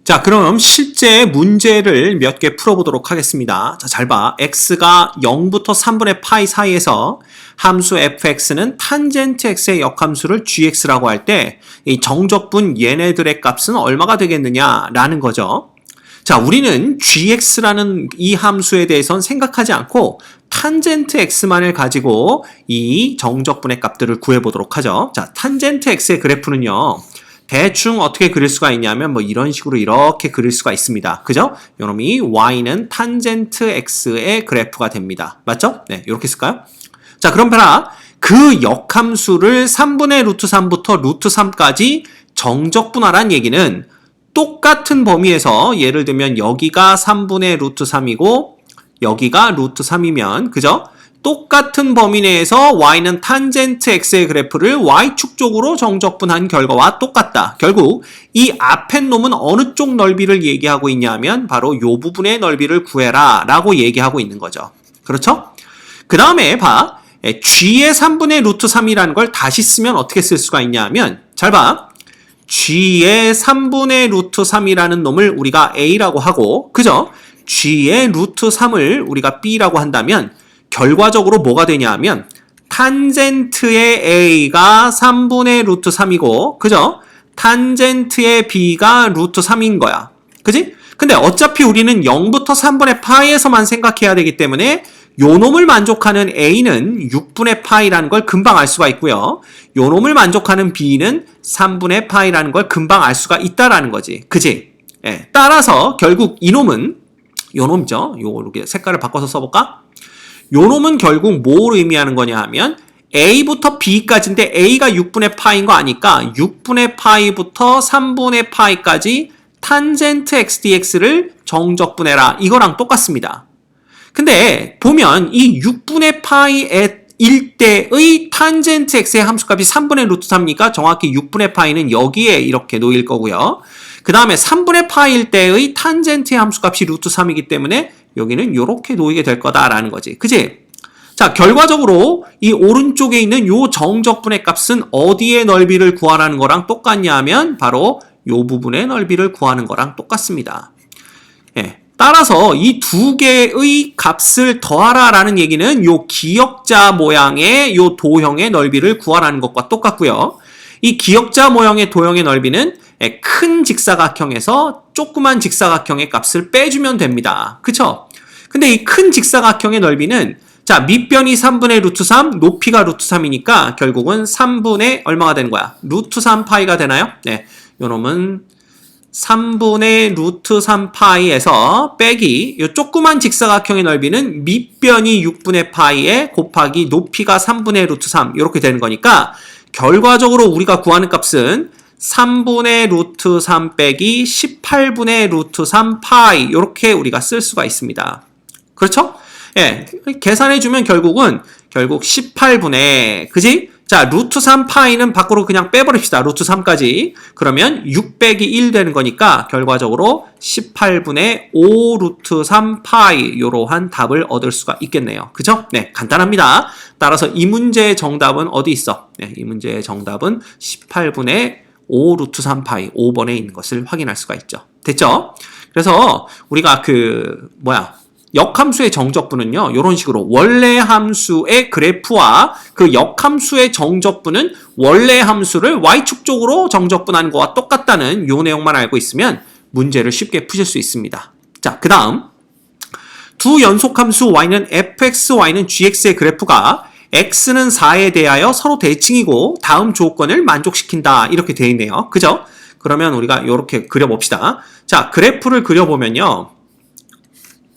자, 그럼 실제 문제를 몇 개 풀어보도록 하겠습니다. 자, 잘 봐. x가 0부터 3분의 파이 사이에서 함수 fx는 탄젠트 x의 역함수를 gx라고 할 때 이 정적분 얘네들의 값은 얼마가 되겠느냐라는 거죠. 자, 우리는 gx라는 이 함수에 대해서는 생각하지 않고 탄젠트 x만을 가지고 이 정적분의 값들을 구해보도록 하죠. 자, 탄젠트 x의 그래프는요. 대충 어떻게 그릴 수가 있냐면 뭐 이런 식으로 이렇게 그릴 수가 있습니다. 그죠? 요놈이 y는 탄젠트 x의 그래프가 됩니다. 맞죠? 네, 이렇게 쓸까요? 자, 그럼 봐라. 그 역함수를 3분의 루트 3부터 루트 3까지 정적분하란 얘기는 똑같은 범위에서 예를 들면 여기가 3분의 루트 3이고 여기가 루트 3이면 그죠? 똑같은 범위 내에서 y는 탄젠트 x의 그래프를 y축 쪽으로 정적분한 결과와 똑같다. 결국 이 앞에 놈은 어느 쪽 넓이를 얘기하고 있냐면 바로 이 부분의 넓이를 구해라 라고 얘기하고 있는 거죠. 그렇죠? 그 다음에 봐. g의 3분의 루트 3이라는 걸 다시 쓰면 어떻게 쓸 수가 있냐면 잘 봐. g의 3분의 루트 3이라는 놈을 우리가 a라고 하고 그죠? g의 루트 3을 우리가 b라고 한다면 결과적으로 뭐가 되냐 하면 탄젠트의 a가 3분의 루트 3이고 그죠? 탄젠트의 b가 루트 3인 거야. 그지? 근데 어차피 우리는 0부터 3분의 파이에서만 생각해야 되기 때문에 요 놈을 만족하는 a는 6분의 파이라는 걸 금방 알 수가 있고요. 요 놈을 만족하는 b는 3분의 파이라는 걸 금방 알 수가 있다라는 거지. 그지? 예. 따라서 결국 이 놈은 요 놈이죠. 요거 이렇게 색깔을 바꿔서 써볼까? 요 놈은 결국 뭘 의미하는 거냐 하면 a부터 b까지인데 a가 6분의 파이인 거 아니까 6분의 파이부터 3분의 파이까지 탄젠트 x dx를 정적분해라. 이거랑 똑같습니다. 근데 보면 이 6분의 파이일 때의 탄젠트 x의 함수값이 3분의 루트 3이니까 정확히 6분의 파이는 여기에 이렇게 놓일 거고요. 그 다음에 3분의 파이일 때의 탄젠트의 함수값이 루트 3이기 때문에 여기는 이렇게 놓이게 될 거다라는 거지. 그지? 자, 결과적으로 이 오른쪽에 있는 요 정적분의 값은 어디의 넓이를 구하라는 거랑 똑같냐 하면 바로 요 부분의 넓이를 구하는 거랑 똑같습니다. 예. 따라서 이 두 개의 값을 더하라라는 얘기는 요 기역자 모양의 요 도형의 넓이를 구하라는 것과 똑같고요. 이 기역자 모형의 도형의 넓이는 큰 직사각형에서 조그만 직사각형의 값을 빼주면 됩니다. 그쵸? 근데 이 큰 직사각형의 넓이는 자, 밑변이 3분의 루트 3, 높이가 루트 3이니까 결국은 3분의 얼마가 되는 거야? 루트 3파이가 되나요? 네. 요 놈은 3분의 루트 3파이에서 빼기 요 조그만 직사각형의 넓이는 밑변이 6분의 파이에 곱하기 높이가 3분의 루트 3 이렇게 되는 거니까 결과적으로 우리가 구하는 값은 3분의 루트 3 빼기 18분의 루트 3 파이 이렇게 우리가 쓸 수가 있습니다. 그렇죠? 예, 계산해주면 결국 18분의 그지? 자, 루트 3 파이는 밖으로 그냥 빼버립시다. 루트 3까지. 그러면 6 빼기 1 되는 거니까 결과적으로 18분의 5 루트 3 파이 이러한 답을 얻을 수가 있겠네요. 그죠? 네, 간단합니다. 따라서 이 문제의 정답은 어디 있어? 네, 이 문제의 정답은 18분의 5 루트 3 파이 5번에 있는 것을 확인할 수가 있죠. 됐죠? 그래서 우리가 역함수의 정적분은요, 이런 식으로 원래 함수의 그래프와 그 역함수의 정적분은 원래 함수를 y축 쪽으로 정적분하는 것과 똑같다는 이 내용만 알고 있으면 문제를 쉽게 푸실 수 있습니다. 자, 그 다음 두 연속함수 y는 fx, y는 gx의 그래프가 x는 4에 대하여 서로 대칭이고 다음 조건을 만족시킨다 이렇게 되어 있네요. 그죠? 그러면 우리가 이렇게 그려봅시다. 자, 그래프를 그려보면요.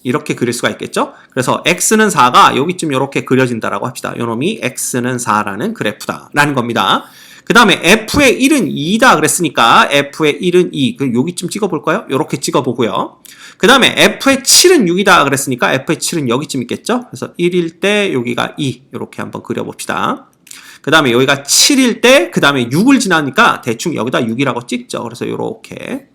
이렇게 그릴 수가 있겠죠? 그래서 x는 4가 여기쯤 이렇게 그려진다라고 합시다. 요놈이 x는 4라는 그래프다라는 겁니다. 그 다음에 f의 1은 2다 그랬으니까 f의 1은 2. 여기쯤 찍어볼까요? 이렇게 찍어보고요. 그 다음에 f의 7은 6이다 그랬으니까 f의 7은 여기쯤 있겠죠? 그래서 1일 때 여기가 2 이렇게 한번 그려봅시다. 그 다음에 여기가 7일 때 그 다음에 6을 지나니까 대충 여기다 6이라고 찍죠. 그래서 요렇게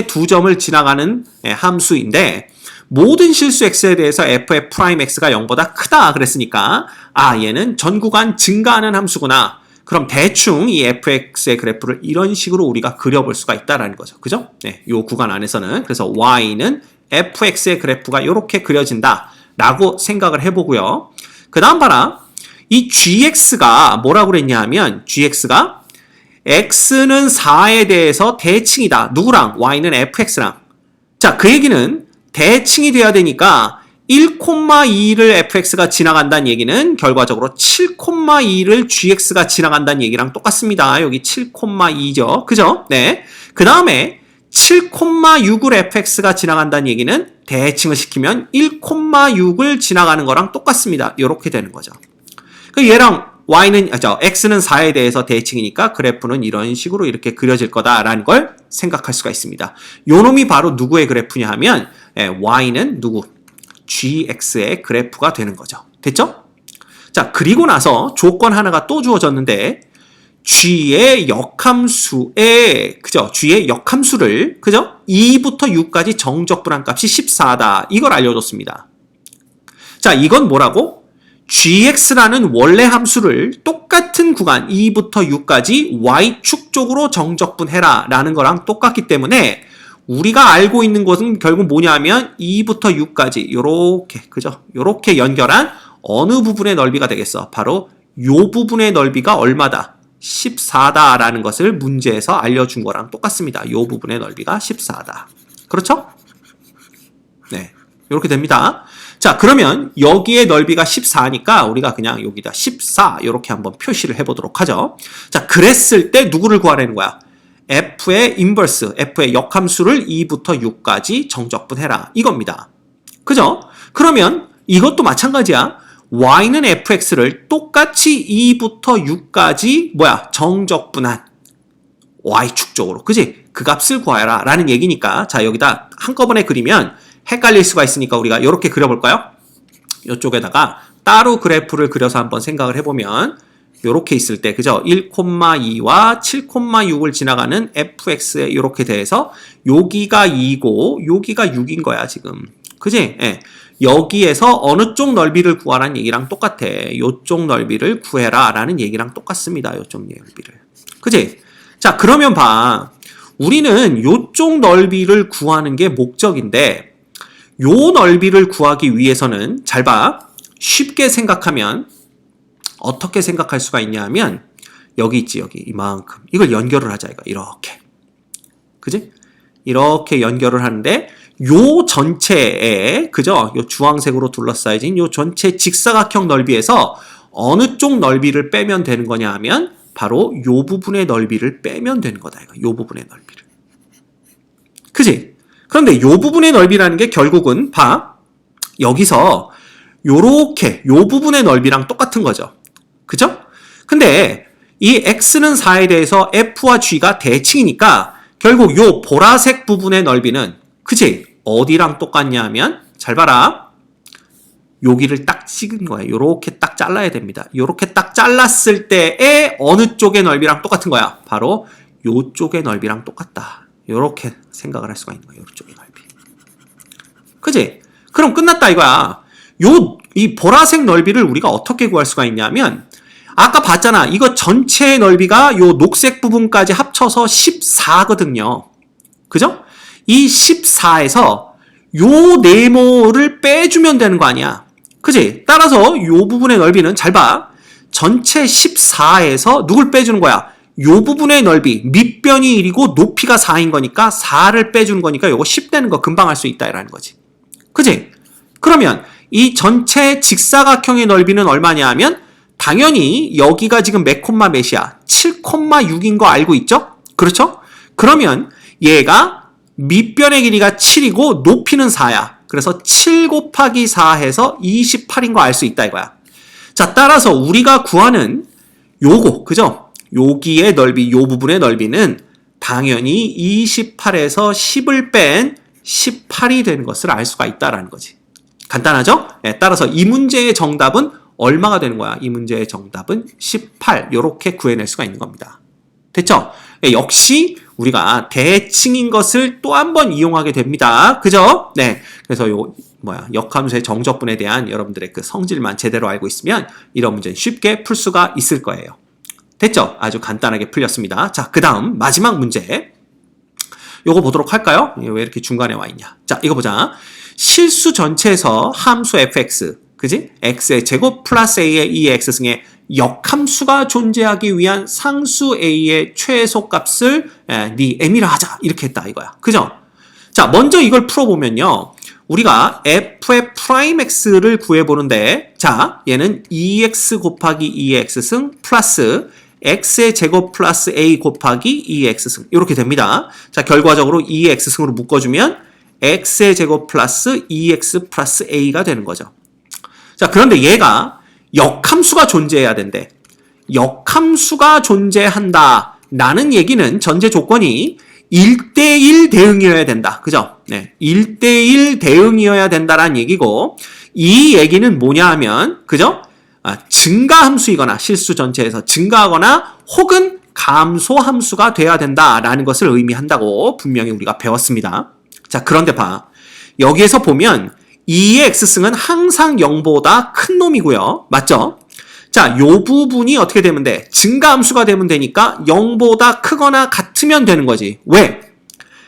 두 점을 지나가는 함수인데 모든 실수 x에 대해서 f의 프라임 x가 0보다 크다 그랬으니까 얘는 전 구간 증가하는 함수구나. 그럼 대충 이 fx의 그래프를 이런 식으로 우리가 그려볼 수가 있다라는 거죠. 그죠? 네, 요 구간 안에서는. 그래서 y는 fx의 그래프가 이렇게 그려진다 라고 생각을 해보고요. 그 다음 봐라. 이 gx가 뭐라고 그랬냐 하면 gx가 x는 4에 대해서 대칭이다. 누구랑? y는 fx랑. 자, 그 얘기는 대칭이 돼야 되니까 1,2를 fx가 지나간다는 얘기는 결과적으로 7,2를 gx가 지나간다는 얘기랑 똑같습니다. 여기 7,2죠. 그죠? 네. 그 다음에 7,6을 fx가 지나간다는 얘기는 대칭을 시키면 1,6을 지나가는 거랑 똑같습니다. 이렇게 되는 거죠. 그 얘랑 x는 4에 대해서 대칭이니까 그래프는 이런 식으로 이렇게 그려질 거다라는 걸 생각할 수가 있습니다. 요 놈이 바로 누구의 그래프냐 하면 y는 누구? gx의 그래프가 되는 거죠. 됐죠? 자, 그리고 나서 조건 하나가 또 주어졌는데 g의 역함수의 g의 역함수를 2부터 6까지 정적분한 값이 14다. 이걸 알려줬습니다. 자, 이건 뭐라고? gx라는 원래 함수를 똑같은 구간 2부터 6까지 y축 쪽으로 정적분해라 라는 거랑 똑같기 때문에 우리가 알고 있는 것은 결국 뭐냐면 2부터 6까지 요렇게 연결한 어느 부분의 넓이가 되겠어? 바로 요 부분의 넓이가 얼마다? 14다 라는 것을 문제에서 알려준 거랑 똑같습니다. 요 부분의 넓이가 14다. 그렇죠? 네, 이렇게 됩니다. 자, 그러면 여기에 넓이가 14니까 우리가 그냥 여기다 14 이렇게 한번 표시를 해보도록 하죠. 자, 그랬을 때 누구를 구하라는 거야? f의 인버스, f의 역함수를 2부터 6까지 정적분해라. 이겁니다. 그죠? 그러면 이것도 마찬가지야. y는 fx를 똑같이 2부터 6까지 정적분한 y축 쪽으로. 그지? 그 값을 구하라 라는 얘기니까 자, 여기다 한꺼번에 그리면 헷갈릴 수가 있으니까 우리가 이렇게 그려볼까요? 이쪽에다가 따로 그래프를 그려서 한번 생각을 해보면 이렇게 있을 때 그죠? 1,2와 7,6을 지나가는 fx에 이렇게 대해서 여기가 2고 여기가 6인 거야 지금. 그지? 예. 여기에서 어느 쪽 넓이를 구하라는 얘기랑 똑같아. 요쪽 넓이를 구해라 라는 얘기랑 똑같습니다. 요쪽 넓이를. 그지? 자, 그러면 봐. 우리는 요쪽 넓이를 구하는 게 목적인데 요 넓이를 구하기 위해서는 잘 봐. 쉽게 생각하면 어떻게 생각할 수가 있냐 하면 여기 있지, 여기 이만큼. 이걸 연결을 하자, 이거 이렇게. 그지? 이렇게 연결을 하는데 요 전체에 그죠? 요 주황색으로 둘러싸여진 요 전체 직사각형 넓이에서 어느 쪽 넓이를 빼면 되는 거냐 하면 바로 요 부분의 넓이를 빼면 되는 거다, 이거. 요 부분의 넓이를. 그지? 그런데 요 부분의 넓이라는 게 결국은 봐. 여기서 요렇게 요 부분의 넓이랑 똑같은 거죠. 그죠? 근데 이 x는 4에 대해서 f와 g가 대칭이니까 결국 요 보라색 부분의 넓이는 그지? 어디랑 똑같냐 하면 잘 봐라. 여기를 딱 찍은 거야. 요렇게 딱 잘라야 됩니다. 요렇게 딱 잘랐을 때의 어느 쪽의 넓이랑 똑같은 거야. 바로 요쪽의 넓이랑 똑같다. 요렇게 생각을 할 수가 있는 거야. 요쪽의 넓이. 그지? 그럼 끝났다 이거야. 이 보라색 넓이를 우리가 어떻게 구할 수가 있냐면 아까 봤잖아. 이거 전체의 넓이가 요 녹색 부분까지 합쳐서 14거든요. 그죠? 이 14에서 요 네모를 빼주면 되는 거 아니야. 그지? 따라서 요 부분의 넓이는 잘 봐. 전체 14에서 누굴 빼주는 거야? 요 부분의 넓이, 밑변이 1이고 높이가 4인 거니까 4를 빼주는 거니까 요거 10 되는 거 금방 할 수 있다라는 거지. 그지? 그러면 이 전체 직사각형의 넓이는 얼마냐 하면 당연히 여기가 지금 몇 콤마 몇이야? 7,6인 거 알고 있죠? 그렇죠? 그러면 얘가 밑변의 길이가 7이고 높이는 4야. 그래서 7 곱하기 4 해서 28인 거 알 수 있다 이거야. 자, 따라서 우리가 구하는 요거, 그죠? 여기의 넓이, 요 부분의 넓이는 당연히 28에서 10을 뺀 18이 되는 것을 알 수가 있다라는 거지. 간단하죠? 네, 따라서 이 문제의 정답은 얼마가 되는 거야? 이 문제의 정답은 18. 요렇게 구해낼 수가 있는 겁니다. 됐죠? 네, 역시 우리가 대칭인 것을 또 한 번 이용하게 됩니다. 그죠? 네. 그래서 역함수의 정적분에 대한 여러분들의 그 성질만 제대로 알고 있으면 이런 문제는 쉽게 풀 수가 있을 거예요. 됐죠? 아주 간단하게 풀렸습니다. 자, 그 다음 마지막 문제. 요거 보도록 할까요? 왜 이렇게 중간에 와 있냐? 자, 이거 보자. 실수 전체에서 함수 fx, 그지? x의 제곱 플러스 a의 2x승의 역함수가 존재하기 위한 상수 a의 최소값을 네 m이라 하자. 이렇게 했다 이거야. 그죠? 자, 먼저 이걸 풀어보면요. 우리가 f의 프라임 x를 구해보는데, 자, 얘는 2x 곱하기 2x승 플러스 x의 제곱 플러스 a 곱하기 2x승 이렇게 됩니다. 자, 결과적으로 2x승으로 묶어주면 x의 제곱 플러스 2x 플러스 a가 되는 거죠. 자, 그런데 얘가 역함수가 존재해야 된대. 역함수가 존재한다 라는 얘기는 전제 조건이 1대1 대응이어야 된다. 그죠? 네. 1대1 대응이어야 된다라는 얘기고, 이 얘기는 뭐냐 하면, 그죠? 증가함수이거나 실수 전체에서 증가하거나 혹은 감소함수가 돼야 된다라는 것을 의미한다고 분명히 우리가 배웠습니다. 자, 그런데 봐. 여기에서 보면 2의 x승은 항상 0보다 큰 놈이고요. 맞죠? 자, 요 부분이 어떻게 되면 돼? 증가함수가 되면 되니까 0보다 크거나 같으면 되는 거지. 왜?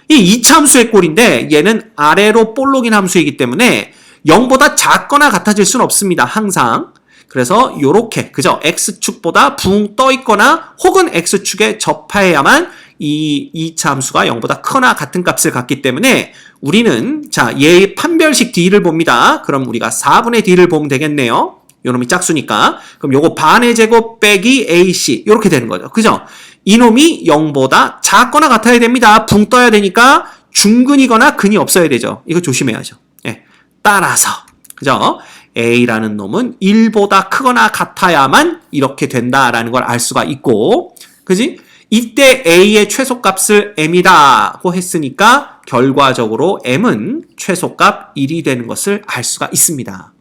이 2차 함수의 꼴인데 얘는 아래로 볼록인 함수이기 때문에 0보다 작거나 같아질 수는 없습니다. 항상. 그래서 요렇게, 그죠? x축보다 붕 떠 있거나 혹은 x축에 접하여야만 이 2차 함수가 0보다 크거나 같은 값을 갖기 때문에 우리는, 자, 얘의 판별식 d를 봅니다. 그럼 우리가 4분의 d를 보면 되겠네요. 요놈이 짝수니까. 그럼 요거 반의 제곱 빼기 ac 요렇게 되는 거죠. 그죠? 이놈이 0보다 작거나 같아야 됩니다. 붕 떠야 되니까 중근이거나 근이 없어야 되죠. 이거 조심해야죠. 예. 따라서, 그죠? a라는 놈은 1보다 크거나 같아야만 이렇게 된다라는 걸 알 수가 있고, 그지? 이때 a의 최소값을 m이라고 했으니까 결과적으로 m은 최소값 1이 되는 것을 알 수가 있습니다.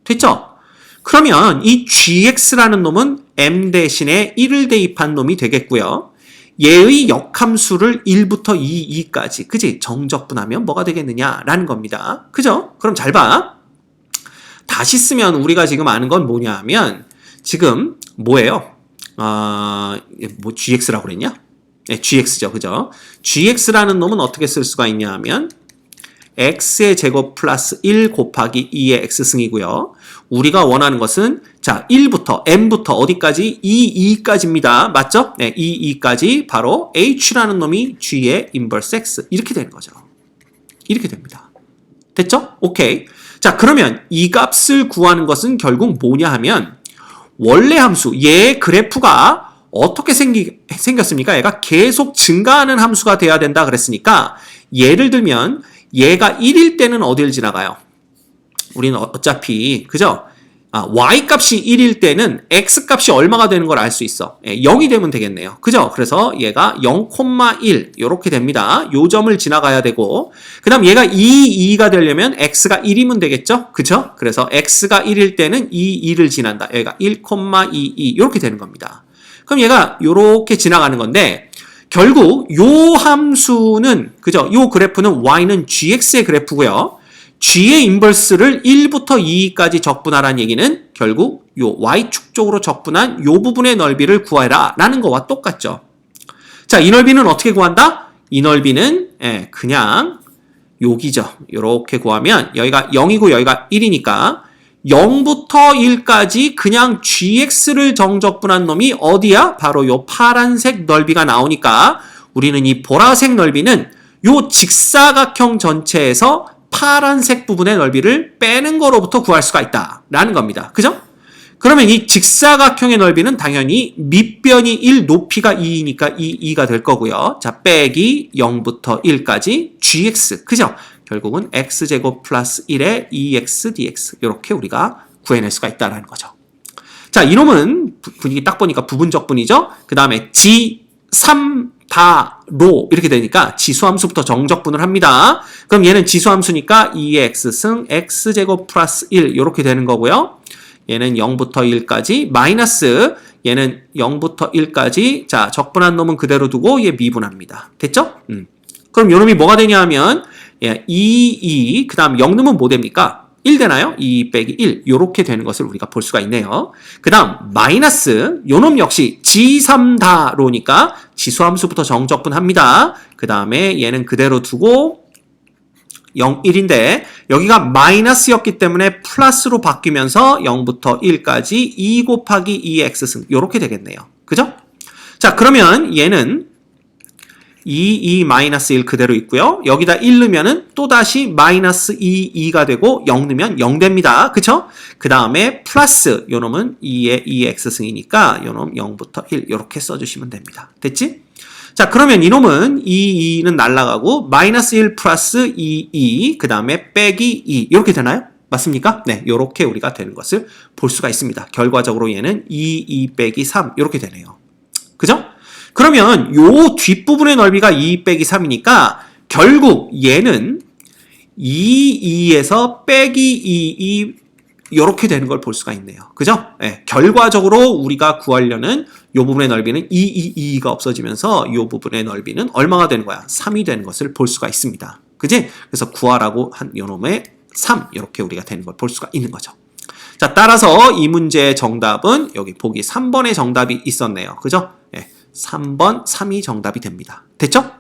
됐죠? 그러면 이 gx라는 놈은 m 대신에 1을 대입한 놈이 되겠고요. 얘의 역함수를 1부터 2까지, 그지? 정적분하면 뭐가 되겠느냐라는 겁니다. 그죠? 그럼 잘 봐. 다시 쓰면 우리가 지금 아는 건 뭐냐 하면, 지금 뭐예요? 뭐 gx라고 그랬냐? 네, gx죠. 그죠? gx라는 놈은 어떻게 쓸 수가 있냐 하면 x의 제곱 플러스 1 곱하기 2의 x승이고요. 우리가 원하는 것은, 자, 1부터 m부터 어디까지? 2까지입니다. 맞죠? 네, 2까지 바로 h라는 놈이 g의 인버스 x 이렇게 되는 거죠. 이렇게 됩니다. 됐죠? 오케이. 자, 그러면 이 값을 구하는 것은 결국 뭐냐 하면, 원래 함수, 얘의 그래프가 어떻게 생겼습니까? 얘가 계속 증가하는 함수가 돼야 된다 그랬으니까, 예를 들면 얘가 1일 때는 어딜 지나가요? 우리는 어차피, 그죠? y 값이 1일 때는 x 값이 얼마가 되는 걸 알 수 있어. 0이 되면 되겠네요. 그죠? 그래서 얘가 0,1 이렇게 됩니다. 요 점을 지나가야 되고, 그 다음 얘가 2가 되려면 x가 1이면 되겠죠? 그죠? 그래서 x가 1일 때는 2를 지난다. 얘가 1,22 이렇게 되는 겁니다. 그럼 얘가 요렇게 지나가는 건데, 결국 요 함수는, 그죠? 요 그래프는 y는 gx의 그래프고요. g의 인버스를 1부터 2까지 적분하라는 얘기는 결국 요 y축 쪽으로 적분한 요 부분의 넓이를 구해라 라는 거와 똑같죠. 자, 이 넓이는 어떻게 구한다? 이 넓이는 그냥 여기죠. 요렇게 구하면 여기가 0이고 여기가 1이니까 0부터 1까지 그냥 gx를 정적분한 놈이 어디야? 바로 요 파란색 넓이가 나오니까 우리는 이 보라색 넓이는 요 직사각형 전체에서 파란색 부분의 넓이를 빼는 거로부터 구할 수가 있다라는 겁니다. 그죠? 그러면 이 직사각형의 넓이는 당연히 밑변이 1, 높이가 2이니까 2가 될 거고요. 자, 빼기 0부터 1까지 gx. 그죠? 결국은 x제곱 플러스 1의 2x dx. 이렇게 우리가 구해낼 수가 있다라는 거죠. 자, 이놈은 분위기 딱 보니까 부분적분이죠? 그 다음에 g3 다로 이렇게 되니까 지수함수부터 정적분을 합니다. 그럼 얘는 지수함수니까 2x승 x제곱 플러스 1 이렇게 되는 거고요. 얘는 0부터 1까지 마이너스 얘는 0부터 1까지 자 적분한 놈은 그대로 두고 얘 미분합니다. 됐죠? 그럼 요놈이 뭐가 되냐 하면 2, 그 다음 0 넣으면 뭐 됩니까? 1 되나요? 2 빼기 1 이렇게 되는 것을 우리가 볼 수가 있네요. 그 다음 마이너스 요놈 역시 G3다로니까 지수함수부터 정적분합니다. 그 다음에 얘는 그대로 두고 0, 1인데 여기가 마이너스였기 때문에 플러스로 바뀌면서 0부터 1까지 2 곱하기 2x승 이렇게 되겠네요. 그죠? 자 그러면 얘는 2 마이너스 1 그대로 있고요. 여기다 1 넣으면은 또다시 마이너스 2가 되고 0 넣으면 0 됩니다. 그쵸? 그 다음에 플러스 요놈은 2의 2x승이니까 요놈 0부터 1 이렇게 써주시면 됩니다. 됐지? 자 그러면 이놈은 2는 날라가고 마이너스 1 플러스 2 그 다음에 빼기 2 이렇게 되나요? 맞습니까? 네, 이렇게 우리가 되는 것을 볼 수가 있습니다. 결과적으로 얘는 2 빼기 3 이렇게 되네요. 그죠? 그러면 요 뒷부분의 넓이가 2 빼기 3이니까 결국 얘는 2에서 빼기 2 이렇게 되는 걸 볼 수가 있네요. 그죠? 네, 결과적으로 우리가 구하려는 요 부분의 넓이는 2가 없어지면서 요 부분의 넓이는 얼마가 되는 거야? 3이 되는 것을 볼 수가 있습니다. 그지? 그래서 구하라고 한 요놈의 3 이렇게 우리가 되는 걸 볼 수가 있는 거죠. 자 따라서 이 문제의 정답은 여기 보기 3번의 정답이 있었네요. 그죠? 네, 3번 3이 정답이 됩니다. 됐죠?